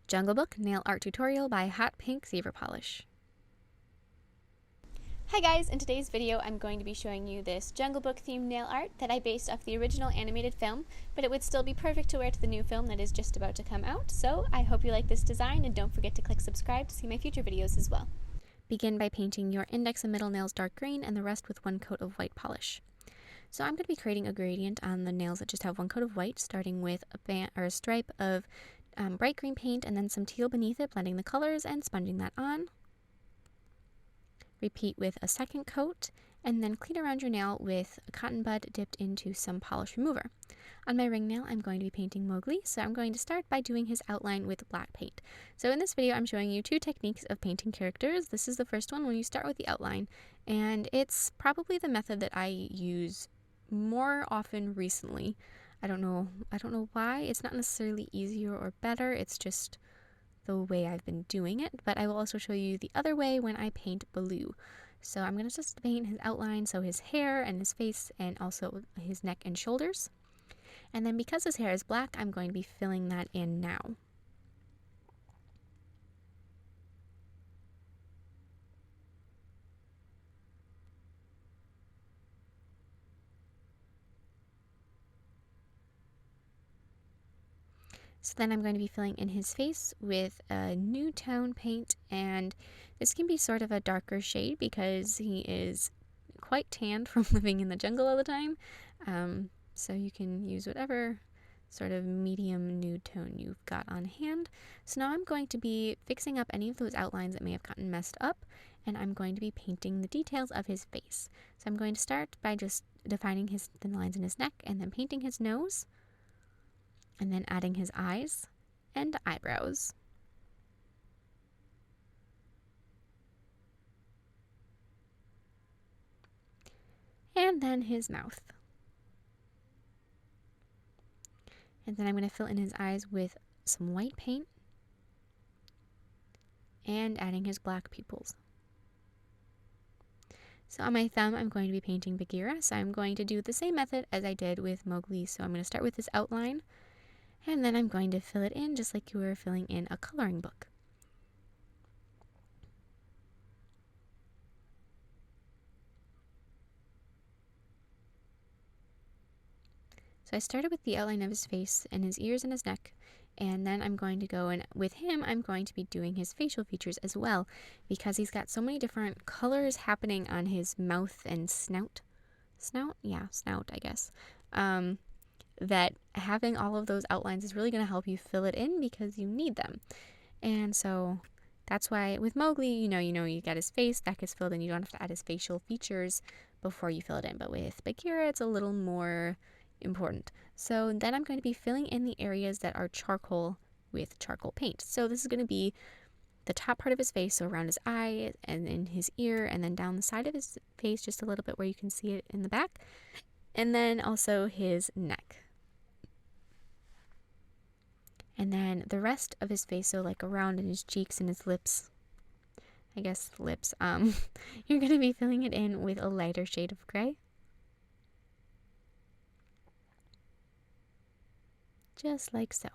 Jungle Book Nail Art Tutorial by Hotpinkzebrapolish. Hi guys, in today's video I'm going to be showing you this Jungle Book themed nail art that I based off the original animated film, but it would still be perfect to wear to the new film that is just about to come out, so I hope you like this design and don't forget to click subscribe to see my future videos as well. Begin by painting your index and middle nails dark green and the rest with one coat of white polish. So I'm going to be creating a gradient on the nails that just have one coat of white, starting with a stripe of bright green paint and then some teal beneath it, blending the colors and sponging that on. Repeat with a second coat and then clean around your nail with a cotton bud dipped into some polish remover. On my ring nail I'm going to be painting Mowgli, so I'm going to start by doing his outline with black paint. So in this video I'm showing you two techniques of painting characters. This is the first one when you start with the outline, and it's probably the method that I use more often recently. I don't know why. It's not necessarily easier or better, it's just the way I've been doing it, but I will also show you the other way when I paint Baloo. So I'm going to just paint his outline, so his hair and his face and also his neck and shoulders. And then because his hair is black, I'm going to be filling that in now. So then I'm going to be filling in his face with a nude tone paint, and this can be sort of a darker shade because he is quite tanned from living in the jungle all the time. So you can use whatever sort of medium nude tone you've got on hand. So now I'm going to be fixing up any of those outlines that may have gotten messed up, and I'm going to be painting the details of his face. So I'm going to start by just defining the lines in his neck and then painting his nose, and then adding his eyes and eyebrows. And then his mouth. And then I'm going to fill in his eyes with some white paint and adding his black pupils. So on my thumb I'm going to be painting Bagheera, so I'm going to do the same method as I did with Mowgli. So I'm going to start with this outline, and then I'm going to fill it in just like you were filling in a coloring book. So I started with the outline of his face and his ears and his neck, and then I'm going to go, and with him I'm going to be doing his facial features as well, because he's got so many different colors happening on his mouth and snout. Snout? Yeah, snout, I guess. That having all of those outlines is really going to help you fill it in because you need them. And so that's why with Mowgli, you got his face, that gets filled in. You don't have to add his facial features before you fill it in. But with Bagheera, it's a little more important. So then I'm going to be filling in the areas that are charcoal with charcoal paint. So this is going to be the top part of his face, so around his eye and in his ear, and then down the side of his face just a little bit where you can see it in the back, and then also his neck. And then the rest of his face, so like around in his cheeks and his lips, I guess lips, you're going to be filling it in with a lighter shade of gray. Just like so.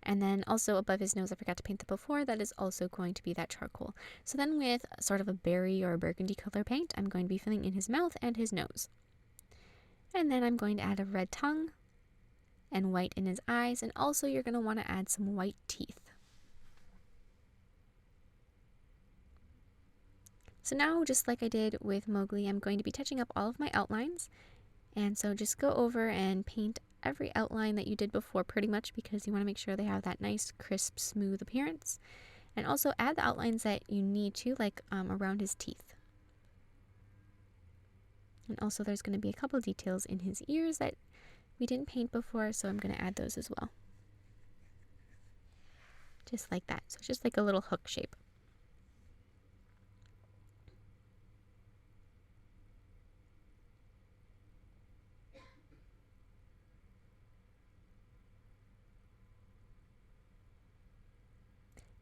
And then also above his nose, I forgot to paint that before, that is also going to be that charcoal. So then with sort of a berry or a burgundy color paint, I'm going to be filling in his mouth and his nose. And then I'm going to add a red tongue and white in his eyes, and also you're going to want to add some white teeth. So now, just like I did with Mowgli, I'm going to be touching up all of my outlines, and so just go over and paint every outline that you did before pretty much, because you want to make sure they have that nice crisp smooth appearance, and also add the outlines that you need to, like around his teeth. And also there's going to be a couple details in his ears that we didn't paint before, so I'm going to add those as well. Just like that. So it's just like a little hook shape.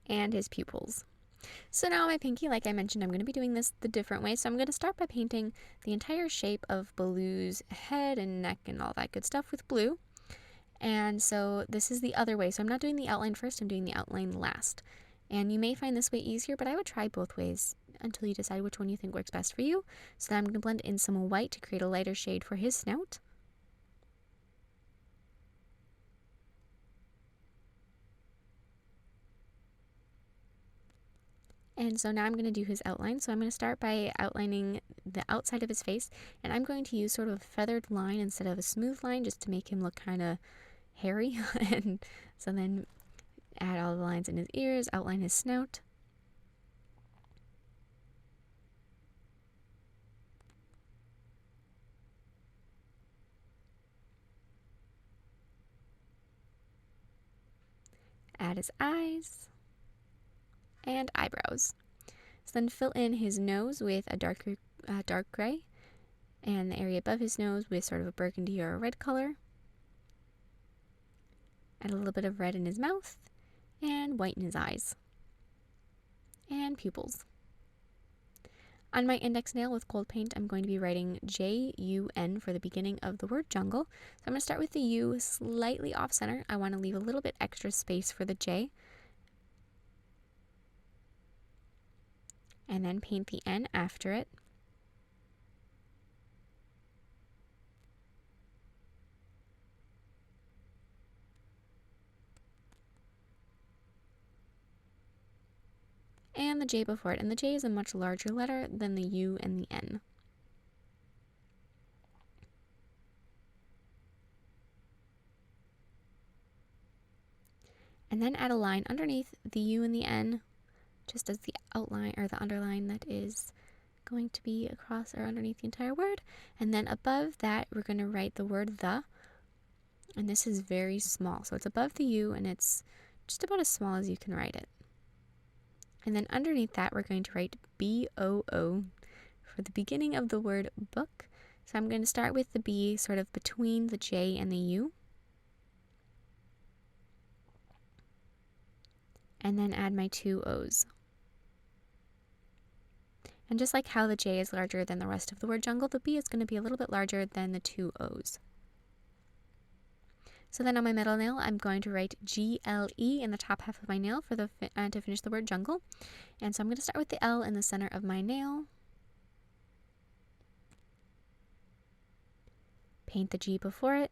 And his pupils. So now my pinky, like I mentioned, I'm going to be doing this the different way. So I'm going to start by painting the entire shape of Baloo's head and neck and all that good stuff with blue. And so this is the other way. So I'm not doing the outline first, I'm doing the outline last. And you may find this way easier, but I would try both ways until you decide which one you think works best for you. So now I'm going to blend in some white to create a lighter shade for his snout. And so now I'm going to do his outline. So I'm going to start by outlining the outside of his face. And I'm going to use sort of a feathered line instead of a smooth line just to make him look kind of hairy. And so then add all the lines in his ears, outline his snout. Add his eyes and eyebrows. So then fill in his nose with a dark gray, and the area above his nose with sort of a burgundy or a red color. Add a little bit of red in his mouth, and white in his eyes, and pupils. On my index nail with gold paint, I'm going to be writing J-U-N for the beginning of the word jungle. So I'm going to start with the U slightly off center. I want to leave a little bit extra space for the J. And then paint the N after it. And the J before it. And the J is a much larger letter than the U and the N. And then add a line underneath the U and the N, just as the outline or the underline that is going to be across or underneath the entire word. And then above that, we're going to write the word the. And this is very small. So it's above the U and it's just about as small as you can write it. And then underneath that, we're going to write B-O-O for the beginning of the word book. So I'm going to start with the B sort of between the J and the U. And then add my two O's. And just like how the J is larger than the rest of the word jungle, the B is going to be a little bit larger than the two O's. So then on my middle nail, I'm going to write G-L-E in the top half of my nail for the to finish the word jungle. And so I'm going to start with the L in the center of my nail. Paint the G before it.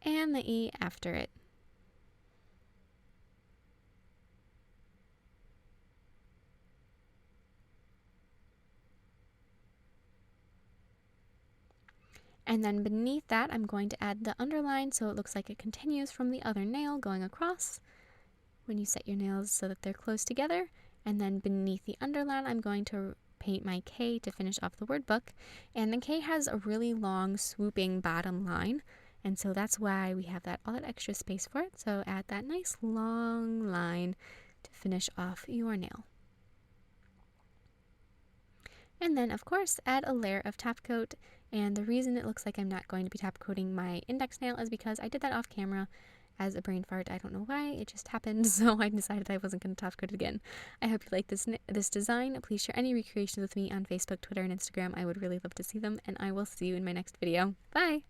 And the E after it. And then beneath that, I'm going to add the underline so it looks like it continues from the other nail going across when you set your nails so that they're close together. And then beneath the underline, I'm going to paint my K to finish off the word book. And the K has a really long swooping bottom line. And so that's why we have all that extra space for it. So add that nice long line to finish off your nail. And then, of course, add a layer of top coat. And the reason it looks like I'm not going to be top coating my index nail is because I did that off camera as a brain fart. I don't know why, it just happened, so I decided I wasn't going to top coat it again. I hope you like this design. Please share any recreations with me on Facebook, Twitter, and Instagram. I would really love to see them, and I will see you in my next video. Bye!